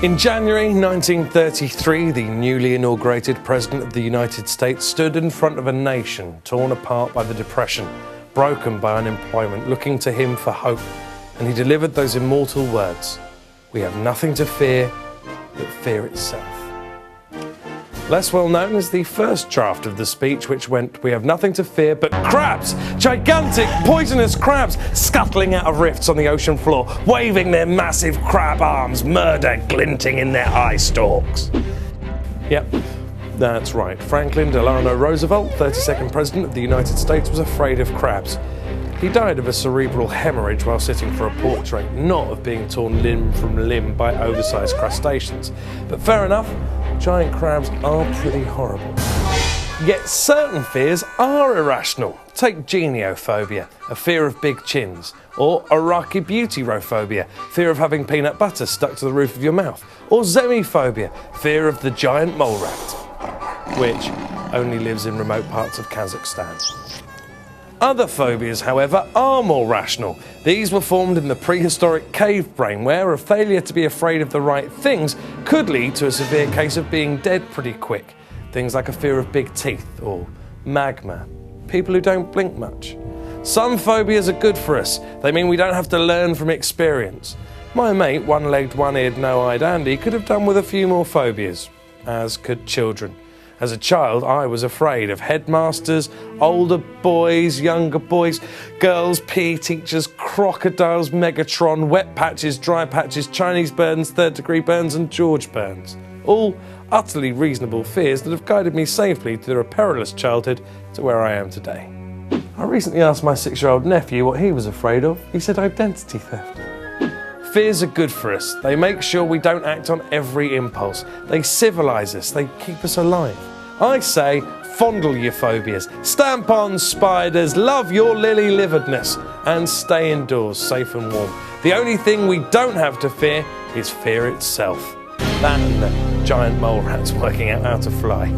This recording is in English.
In January 1933, the newly inaugurated President of the United States stood in front of a nation torn apart by the Depression, broken by unemployment, looking to him for hope. And he delivered those immortal words, "We have nothing to fear but fear itself." Less well known is the first draft of the speech, which went, "We have nothing to fear but crabs, gigantic poisonous crabs scuttling out of rifts on the ocean floor, waving their massive crab arms, murder glinting in their eye stalks." Yep, that's right. Franklin Delano Roosevelt, 32nd President of the United States, was afraid of crabs. He died of a cerebral hemorrhage while sitting for a portrait, not of being torn limb from limb by oversized crustaceans. But fair enough, giant crabs are pretty horrible. Yet certain fears are irrational. Take geniophobia, a fear of big chins, or arachibutyrphobia, fear of having peanut butter stuck to the roof of your mouth, or zemophobia, fear of the giant mole rat, which only lives in remote parts of Kazakhstan. Other phobias, however, are more rational. These were formed in the prehistoric cave brain, where a failure to be afraid of the right things could lead to a severe case of being dead pretty quick. Things like a fear of big teeth or magma. People who don't blink much. Some phobias are good for us. They mean we don't have to learn from experience. My mate, one-legged, one-eared, no-eyed Andy, could have done with a few more phobias, as could children. As a child, I was afraid of headmasters, older boys, younger boys, girls, PE teachers, crocodiles, Megatron, wet patches, dry patches, Chinese burns, third-degree burns and George burns. All utterly reasonable fears that have guided me safely through a perilous childhood to where I am today. I recently asked my 6-year-old nephew what he was afraid of. He said identity theft. Fears are good for us. They make sure we don't act on every impulse. They civilise us. They keep us alive. I say, fondle your phobias, stamp on spiders, love your lily-liveredness, and stay indoors, safe and warm. The only thing we don't have to fear is fear itself. That and the giant mole rats working out how to fly.